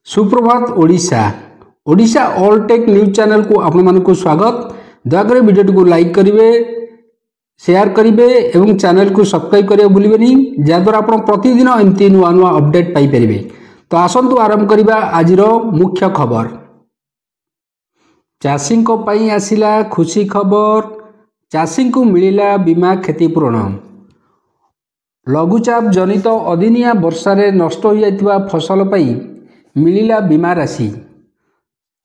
सुप्रभात Odisha Odisha all tech news channel को आपण मानक स्वागत। दयाकर वीडियो को लाइक करेंगे, शेयर करेंगे और चैनल को सब्सक्राइब करेंगे भूलें जहाँद्वारा आप प्रतिदिन एमती नुआ नुआ अपडेट पाइपर। तो आसतु आरंभ करवा आज मुख्य खबर। चाषी आसिला खुशी खबर, चाषी को मिलिला बीमा क्षतिपूरण। लघुचाप जनित अदिनिया वर्षारे नष्ट हो जाइतिबा फसल पई मिलिला बीमा राशि।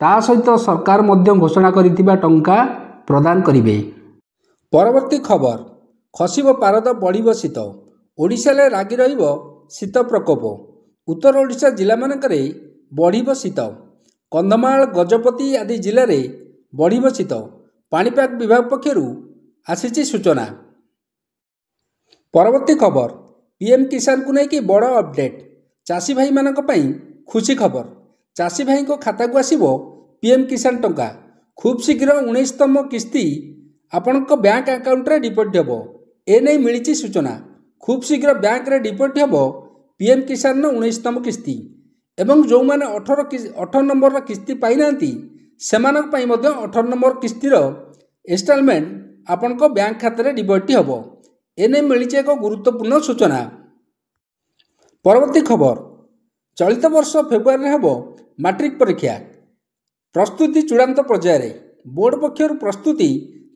ता सहित सरकार मध्य घोषणा करितिबा टंका प्रदान करिवे। परवर्ती खबर, खसिब पारद बढ़िब शीत। ओडिशा रे लागी रहिब शीत प्रकोप। उत्तर ओडिशा जिला मानकरे बढ़िब शीत। कंधमाल गजपति आदि जिले रे बढ़िब शीत। पाणीपाग विभाग पक्षरु आसीची सूचना। परवर्ती खबर, पीएम किसान को लेकिन बड़ अपडेट। चाषी भाई मानक पई खुशी खबर। चाषी भाई को खाता को आसीबो पीएम किसान टंका। खूब शीघ्र 19तम किस्ती आपणक बैंक अकाउंट रे डिपोजिट हेबो। एने मिलिची सूचना। खूब शीघ्र बैंक रे डिपोजिट हेबो पीएम किसान 19तम किस्ती। एवं जो माने 18 नंबर किस्ती पाई नांती सेमानक पई मध्ये 18 नंबर किस्तीर इंस्टॉलमेंट आपणक बैंक खाता रे डिपोजिट हेबो। एने मिलिची एक गुरुत्वपूर्ण सूचना। परवर्ती खबर, चलित वर्ष फेब्रुआरी हेब मैट्रिक परीक्षा। प्रस्तुति चूड़ांत पर्यायर। बोर्ड पक्षर प्रस्तुति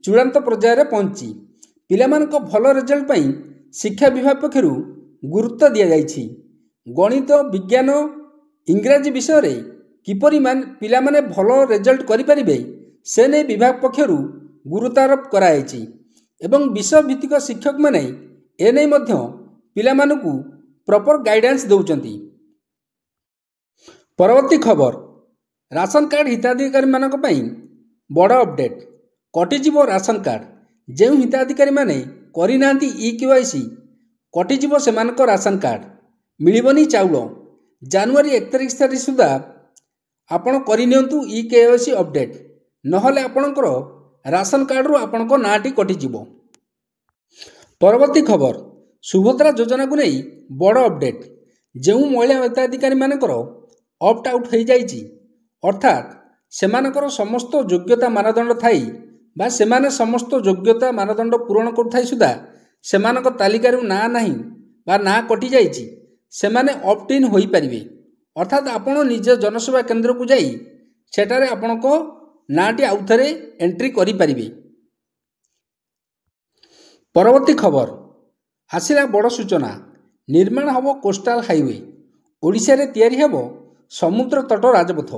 चूड़ांत पर्यायर पहुंची। पिलामानक भल रिजल्ट पई शिक्षा विभाग पक्षर गुरुत्व दिया जाइछि। गणित, विज्ञान, इंग्राजी विषय रे किपरि पिलामाने भल रिजल्ट करि परिबे से नै विभाग पक्षर गुरुत्वारोप कराइछि। एवं विषय भित्तिक शिक्षक माने एने मध्य पिलामानकु प्रॉपर गाइडेंस दउचंती। परवर्ती खबर, राशन कार्ड हिताधिकारी मानक पई बड़ अपडेट। कटिजिवो ration card. जो हिताधिकारी माने करि नांती ई-केवाईसी कटिजिवो सेमानक राशन कार्ड। मिलिबनी चाउल। जनवरी 31 तारिख सुधा आपण करिनियंतु ई-केवाईसी अपडेट, नहले आपणकर राशन कार्ड रो आपणक नाटी कटिजिवो। परवर्ती खबर, सुभद्रा योजना को नहीं बड़ अपडेट। जो महिला हिताधिकारी मानकर ऑप्ट आउट हो जाइछि, अर्थात सेमानकर समस्त योग्यता मानदंड थाई बा सेमाने समस्त योग्यता मानदंड पूरण करथाई सुधा सेमानक तालिकारु ना नाही बा ना कटि जाइछि, सेमाने ऑप्ट इन होई परिबे। अर्थात आपण निज जनसेवा केंद्र को जाई सेटारे आपणको नाटी आउथरे एंट्री करि परिबे। परवर्ती खबर, आसिला बड़ सूचना। निर्माण हब कोस्टाल हाईवे। ओडिशा रे तैयारी हब समुद्र तट राजपथ।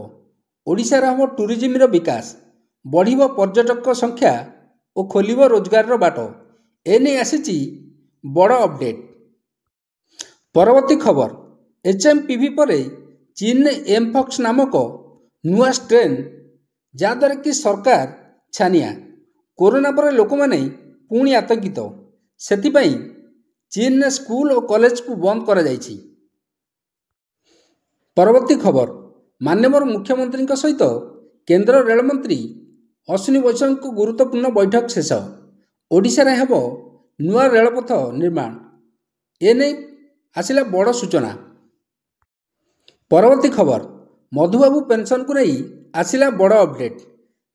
ओडिशा रे हब टूरिज्म रो विकास। बढ़िब पर्यटक संख्या और खोलिब रोजगार रो बाट। एने आसीची बड़ अपडेट। परवर्ती खबर, एचएमपीवी परे चीन ने एमफॉक्स नामक नुआ स्ट्रेन जहाँद्वारा कि सरकार छानिया। कोरोना पर लोक माने पुणी आतंकित, सेतिपई चीन ने स्कूल और कॉलेज को बंद करा जाइछि। परवर्ती खबर, माननीय मुख्यमंत्री सहित केंद्र रेल मंत्री अश्विनी वैष्णव को गुरुत्वपूर्ण बैठक शेष। ओडिशा रे हेब नुआ रेलपथ निर्माण। एने आसिला बड़ सूचना। परवर्ती खबर, मधुबाबू पेंशन को नहीं आसिला बड़ अपडेट।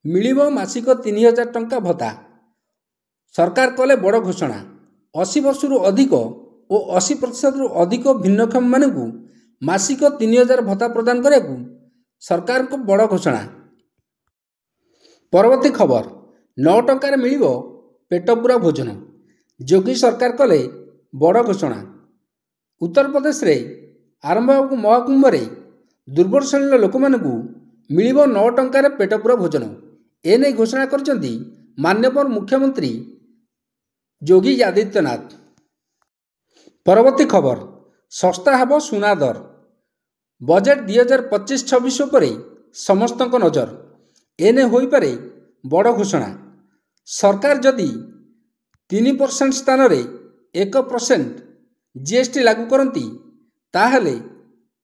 मिलिबो मासिक 3000 टंका भत्ता। सरकार कले बड़ घोषणा। 80 वर्ष अधिक और 80% अधिक भिन्नक्षम मानकु मासिक 3000 भत्ता प्रदान करने को सरकार को बड़ घोषणा। परवर्ती खबर, 9 टंकार मिलिबो पेटपूरा भोजन। योगी सरकार कले बड़ घोषणा। उत्तर प्रदेश रे आरंभ महाकुंभ रे दुर्बल श्रेणी लोक मानकु मिलिबो 9 टंकार पेटपूरा भोजन। एने घोषणा करचंती माननीय मुख्यमंत्री योगी आदित्यनाथ। परवर्ती खबर, सस्ता हेब सुना दर। बजेट 2025-26 पर समस्त नजर। एने होई पारे बड़ घोषणा। सरकार जदि 3% स्थान रे 1% जीएसटी लागू करती ताहले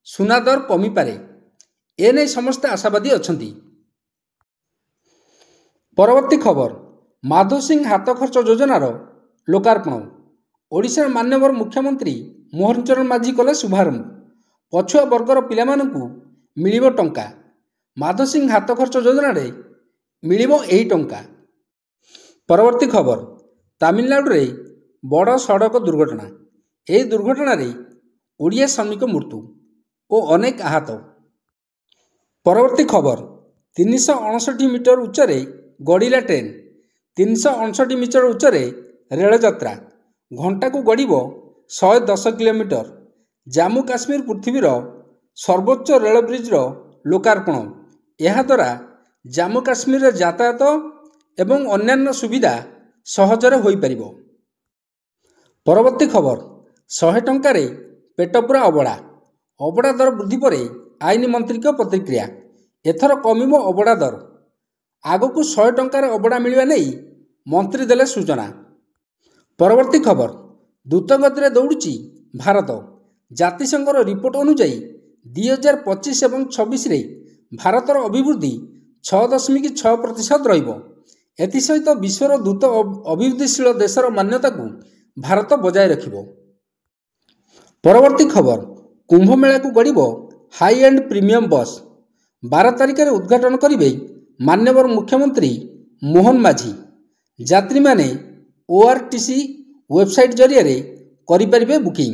सुना दर कमी पारे। एने समस्त आशावादी अछंती। परवर्ती खबर, माधव सिंह हाथ खर्च योजनार लोकार्पण। ओडिशा माननीय मुख्यमंत्री मोहन चरण माझी कले शुभारंभ। पछुआ वर्गर पिलामानंकु ମିଳିବ ଟଙ୍କା। ମାଧ ସିଂ ହାତ ଖର୍ଚ୍ଚ ଯୋଜନାରେ ମିଳିବ ଏହି ଟଙ୍କା। ପରବର୍ତ୍ତୀ ଖବର, ତାମିଲନାଡୁରେ ବଡ଼ ସଡ଼କ ଦୁର୍ଘଟଣା। ଏହି ଦୁର୍ଘଟଣାରେ ଓଡ଼ିଆ ଶ୍ରମିକ ମୃତ୍ୟୁ ଓ ଅନେକ ଆହତ। ପରବର୍ତ୍ତୀ ଖବର, 359 ମିଟର ଉଚ୍ଚରେ ଗଡ଼ିଲା ଟ୍ରେନ୍। 359 ମିଟର ଉଚ୍ଚରେ ରେଳଯାତ୍ରା। ଘଣ୍ଟାକୁ ଗଡ଼ିବ 110 କିଲୋମିଟର। ଜାମ୍ମୁ କାଶ୍ମୀର ପୃଥିବୀର ସର୍ବୋଚ୍ଚ ରେଳ ବ୍ରିଜ୍ର ଲୋକାର୍ପଣ। ଏହାଦ୍ୱାରା ଜାମ୍ମୁ କାଶ୍ମୀରରେ ଯାତାୟାତ ଏବଂ ଅନ୍ୟାନ୍ୟ ସୁବିଧା ସହଜରେ ହୋଇପାରିବ। ପରବର୍ତ୍ତୀ ଖବର, 100 ଟଙ୍କାରେ ପେଟପୁରା ଅବଢ଼ା। ଅବଢ଼ା ଦର ବୃଦ୍ଧି ପରେ ଆଇନ ମନ୍ତ୍ରୀଙ୍କ ପ୍ରତିକ୍ରିୟା। ଏଥର କମିବ ଅବଢ଼ା ଦର। ଆଗକୁ 100 ଟଙ୍କାରେ ଅବଢ଼ା ମିଳିବା ନେଇ ମନ୍ତ୍ରୀ ଦେଲେ ସୂଚନା। ପରବର୍ତ୍ତୀ ଖବର, ଦ୍ରୁତଗତିରେ ଦୌଡ଼ୁଛି ଭାରତ। ଜାତିସଂଘର ରିପୋର୍ଟ ଅନୁଯାୟୀ 2025 ଏବଂ 26ରେ ଭାରତର ଅଭିବୃଦ୍ଧି 6.6% ରହିବ। ଏଥିସହିତ ବିଶ୍ୱର ଦ୍ରୁତ ଅଭିବୃଦ୍ଧିଶୀଳ ଦେଶର ମାନ୍ୟତାକୁ ଭାରତ ବଜାୟ ରଖିବ। ପରବର୍ତ୍ତୀ ଖବର, କୁମ୍ଭମେଳାକୁ ଗଡ଼ିବ ହାଇ ଏଣ୍ଡ ପ୍ରିମିୟମ ବସ୍। 12 ତାରିଖରେ ଉଦ୍ଘାଟନ କରିବେ ମାନ୍ୟବର ମୁଖ୍ୟମନ୍ତ୍ରୀ ମୋହନ ମାଝୀ। ଯାତ୍ରୀମାନେ ORTC ୱେବସାଇଟ୍ ଜରିଆରେ କରିପାରିବେ ବୁକିଂ।